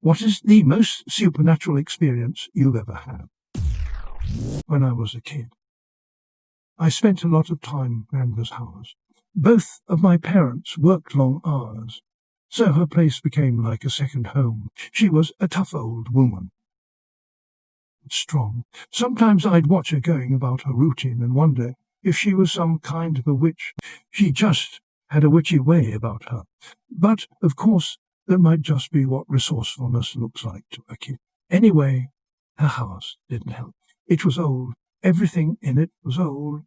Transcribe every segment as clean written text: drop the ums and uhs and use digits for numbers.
What is the most supernatural experience you've ever had? When I was a kid, I spent a lot of time at Grandma's house. Both of my parents worked long hours, so her place became like a second home. She was a tough old woman, strong. Sometimes I'd watch her going about her routine and wonder if she was some kind of a witch. She just had a witchy way about her. But, of course, that might just be what resourcefulness looks like to a kid. Anyway, her house didn't help. It was old. Everything in it was old.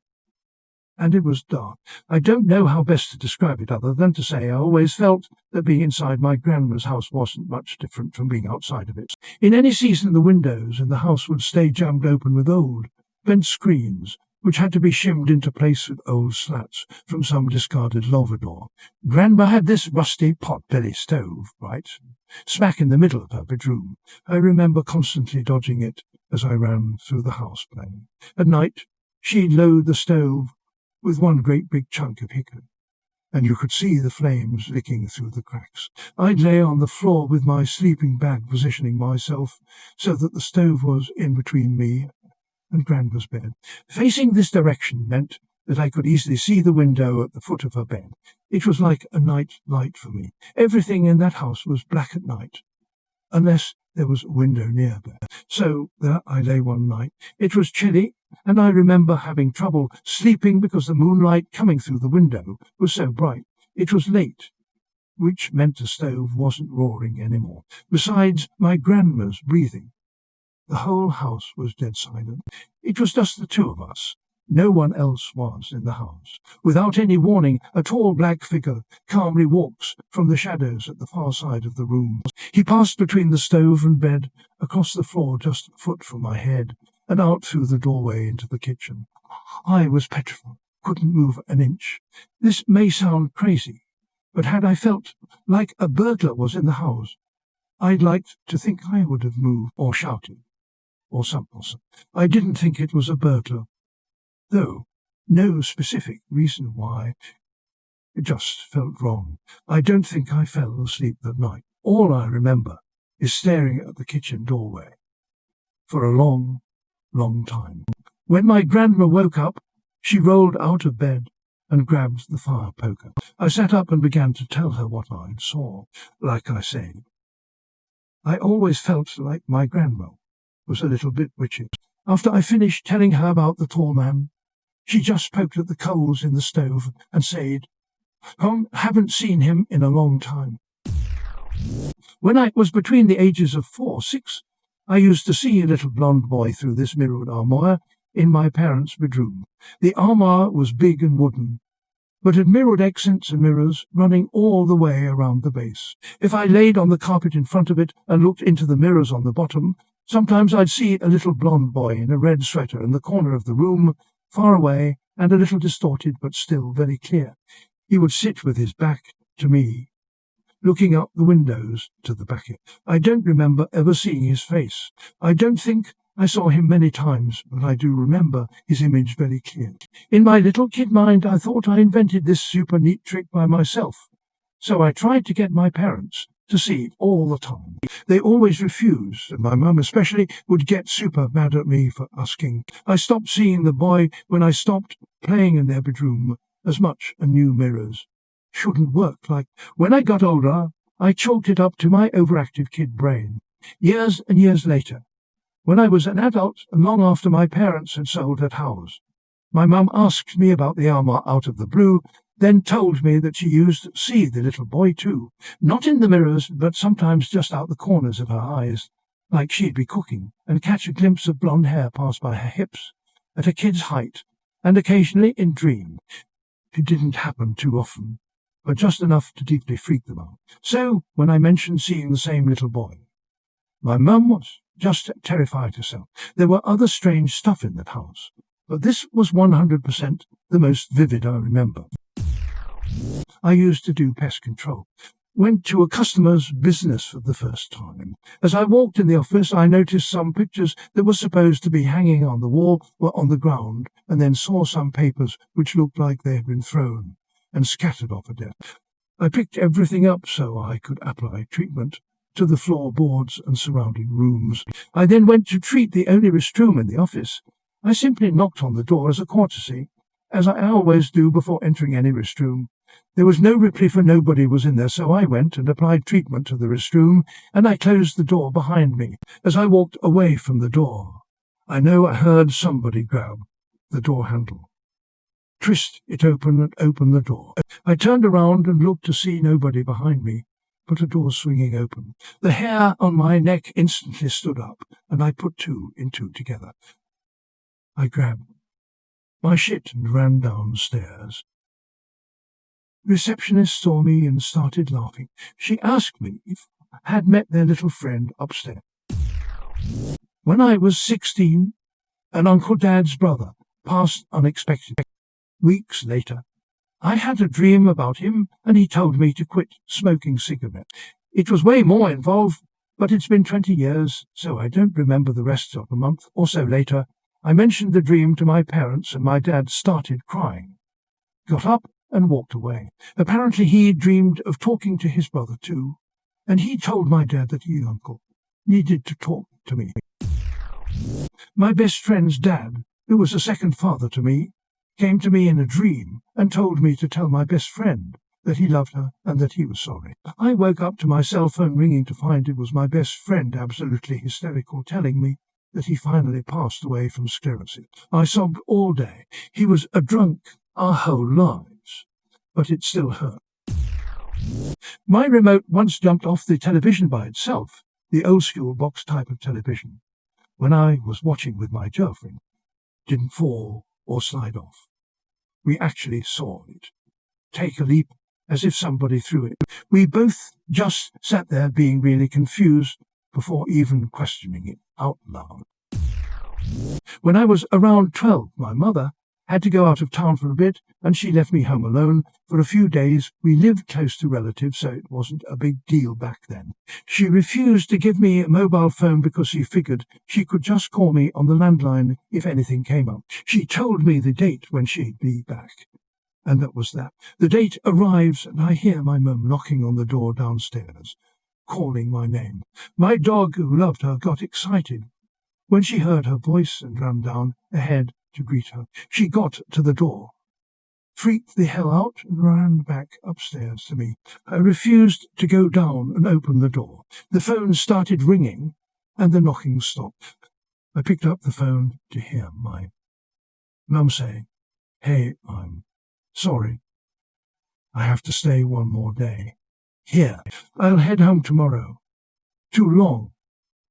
And it was dark. I don't know how best to describe it other than to say I always felt that being inside my grandma's house wasn't much different from being outside of it. In any season, the windows in the house would stay jammed open with old, bent screens, which had to be shimmed into place with old slats from some discarded louvre door. Grandma had this rusty pot-belly stove, right, smack in the middle of her bedroom. I remember constantly dodging it as I ran through the house playing. At night, she'd load the stove with one great big chunk of hickory, and you could see the flames licking through the cracks. I'd lay on the floor with my sleeping bag, positioning myself so that the stove was in between me and Grandma's bed. Facing this direction meant that I could easily see the window at the foot of her bed. It was like a night light for me. Everything in that house was black at night, unless there was a window nearby. So there I lay one night. It was chilly, and I remember having trouble sleeping because the moonlight coming through the window was so bright. It was late, which meant the stove wasn't roaring anymore. Besides my grandma's breathing, the whole house was dead silent. It was just the two of us. No one else was in the house. Without any warning, a tall black figure calmly walks from the shadows at the far side of the room. He passed between the stove and bed, across the floor just a foot from my head, and out through the doorway into the kitchen. I was petrified, couldn't move an inch. This may sound crazy, but had I felt like a burglar was in the house, I'd like to think I would have moved or shouted or something. I didn't think it was a burglar, though no specific reason why. It just felt wrong. I don't think I fell asleep that night. All I remember is staring at the kitchen doorway for a long time. When my grandma woke up, she rolled out of bed and grabbed the fire poker. I sat up and began to tell her what I saw. Like I said, I always felt like my grandma was a little bit witchy. After I finished telling her about the tall man, she just poked at the coals in the stove and said, haven't seen him in a long time. When I was between the ages of 4 or 6, I used to see a little blond boy through this mirrored armoire in my parents' bedroom. The armoire was big and wooden, but had mirrored accents and mirrors running all the way around the base. If I laid on the carpet in front of it and looked into the mirrors on the bottom, sometimes I'd see a little blond boy in a red sweater in the corner of the room, far away and a little distorted but still very clear. He would sit with his back to me, looking up the windows to the back. I don't remember ever seeing his face. I don't think I saw him many times, but I do remember his image very clearly. In my little kid mind, I thought I invented this super neat trick by myself, so I tried to get my parents to see it all the time. They always refused, and my mum especially would get super mad at me for asking. I stopped seeing the boy when I stopped playing in their bedroom as much, and new mirrors shouldn't work. Like when I got older, I chalked it up to my overactive kid brain. Years and years later, when I was an adult and long after my parents had sold that house, my mum asked me about the armour out of the blue, then told me that she used to see the little boy too, not in the mirrors, but sometimes just out the corners of her eyes, like she'd be cooking, and catch a glimpse of blonde hair pass by her hips, at a kid's height, and occasionally in dream. It didn't happen too often, but just enough to deeply freak them out. So, when I mentioned seeing the same little boy, my mum was just terrified herself. There were other strange stuff in that house, but this was 100% the most vivid I remember. I used to do pest control. Went to a customer's business for the first time. As I walked in the office, I noticed some pictures that were supposed to be hanging on the wall were on the ground, and then saw some papers which looked like they had been thrown and scattered off a desk. I picked everything up so I could apply treatment to the floorboards and surrounding rooms. I then went to treat the only restroom in the office. I simply knocked on the door as a courtesy, as I always do before entering any restroom. There was no reply, for nobody was in there, so I went and applied treatment to the restroom, and I closed the door behind me. As I walked away from the door, I know I heard somebody grab the door handle, twist it open and open the door. I turned around and looked to see nobody behind me, but a door swinging open. The hair on my neck instantly stood up, and I put two and two together. I grabbed my shit and ran downstairs. The receptionist saw me and started laughing. She asked me if I had met their little friend upstairs. When I was 16, an Uncle Dad's brother passed unexpectedly. Weeks later, I had a dream about him, and he told me to quit smoking cigarettes. It was way more involved, but it's been 20 years, so I don't remember the rest of a month or so later. I mentioned the dream to my parents, and my dad started crying, got up and walked away. Apparently he dreamed of talking to his brother too, and he told my dad that he, uncle, needed to talk to me. My best friend's dad, who was a second father to me, came to me in a dream and told me to tell my best friend that he loved her and that he was sorry. I woke up to my cell phone ringing to find it was my best friend, absolutely hysterical, telling me that he finally passed away from sclerosis. I sobbed all day. He was a drunk our whole lives, but it still hurt. My remote once jumped off the television by itself, the old-school box type of television, when I was watching with my girlfriend. Didn't fall or slide off. We actually saw it take a leap as if somebody threw it. We both just sat there being really confused before even questioning it out loud. When I was around 12, my mother had to go out of town for a bit, and she left me home alone for a few days. We lived close to relatives, so it wasn't a big deal back then. She refused to give me a mobile phone because she figured she could just call me on the landline if anything came up. She told me the date when she'd be back, and that was that. The date arrives, and I hear my mum knocking on the door downstairs, calling my name. My dog, who loved her, got excited when she heard her voice and ran down ahead to greet her. She got to the door, freaked the hell out, and ran back upstairs to me. I refused to go down and open the door. The phone started ringing, and the knocking stopped. I picked up the phone to hear my mum say, "Hey, I'm sorry. I have to stay one more day. Here, I'll head home tomorrow. Too long.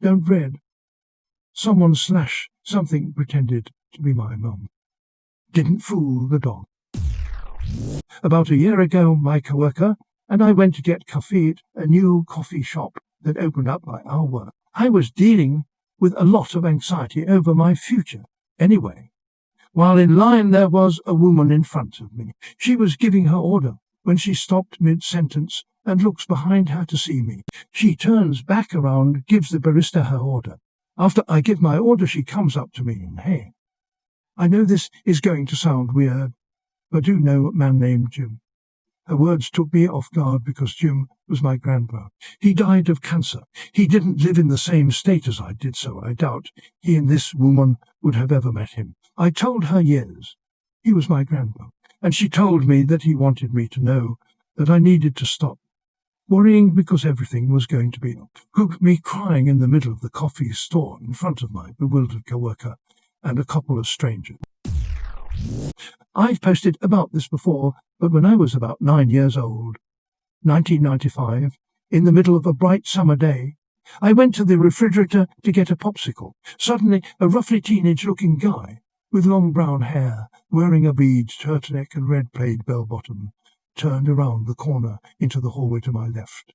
Don't read." Someone / something pretended to be my mum. Didn't fool the dog. About a year ago, my coworker and I went to get coffee at a new coffee shop that opened up by our work. I was dealing with a lot of anxiety over my future. Anyway, while in line there was a woman in front of me. She was giving her order when she stopped mid-sentence and looks behind her to see me. She turns back around, gives the barista her order. After I give my order, she comes up to me and, "Hey, I know this is going to sound weird, but do you know a man named Jim?" Her words took me off guard because Jim was my grandpa. He died of cancer. He didn't live in the same state as I did, so I doubt he and this woman would have ever met him. I told her yes, he was my grandpa, and she told me that he wanted me to know that I needed to stop worrying because everything was going to be up. Hooked me crying in the middle of the coffee store in front of my bewildered coworker and a couple of strangers. I've posted about this before, but when I was about 9 years old, 1995, in the middle of a bright summer day, I went to the refrigerator to get a popsicle. Suddenly, a roughly teenage-looking guy with long brown hair, wearing a bead turtleneck and red plaid bell-bottom, turned around the corner into the hallway to my left,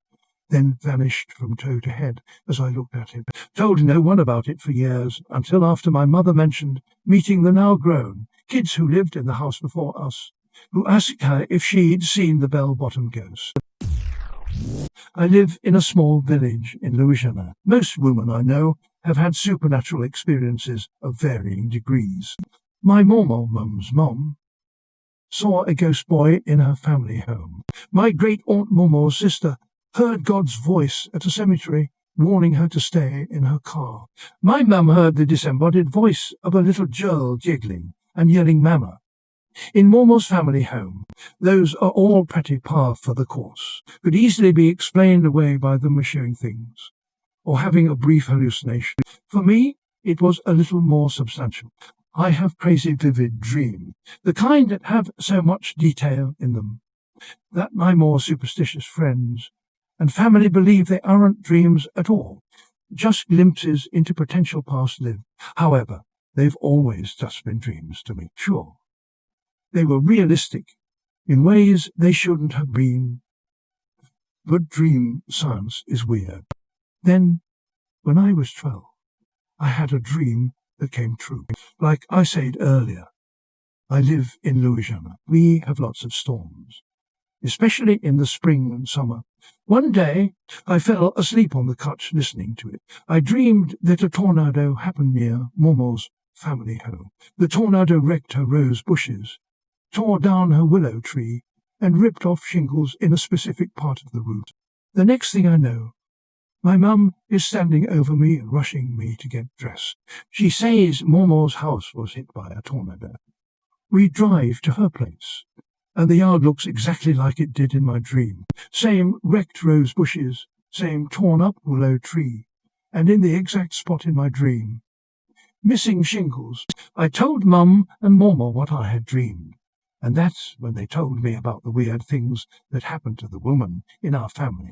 then vanished from toe to head as I looked at him. Told no one about it for years, until after my mother mentioned meeting the now-grown kids who lived in the house before us, who asked her if she'd seen the bell-bottom ghost. I live in a small village in Louisiana. Most women I know have had supernatural experiences of varying degrees. My mum's mom saw a ghost boy in her family home. My great-aunt Momo's sister heard God's voice at a cemetery warning her to stay in her car. My mum heard the disembodied voice of a little girl giggling and yelling mama. In Mormo's family home, those are all pretty par for the course, could easily be explained away by them eschewing things, or having a brief hallucination. For me, it was a little more substantial. I have crazy vivid dreams, the kind that have so much detail in them, that my more superstitious friends and family believe they aren't dreams at all, just glimpses into potential past lives. However, they've always just been dreams to me, sure. They were realistic in ways they shouldn't have been. But dream science is weird. Then, when I was 12, I had a dream that came true. Like I said earlier, I live in Louisiana. We have lots of storms, especially in the spring and summer. One day, I fell asleep on the couch listening to it. I dreamed that a tornado happened near Momo's family home. The tornado wrecked her rose bushes, tore down her willow tree, and ripped off shingles in a specific part of the root. The next thing I know, my mum is standing over me and rushing me to get dressed. She says Momo's house was hit by a tornado. We drive to her place, and the yard looks exactly like it did in my dream. Same wrecked rose bushes, same torn-up willow tree, and in the exact spot in my dream. Missing shingles. I told Mum and Momo what I had dreamed, and that's when they told me about the weird things that happened to the woman in our family.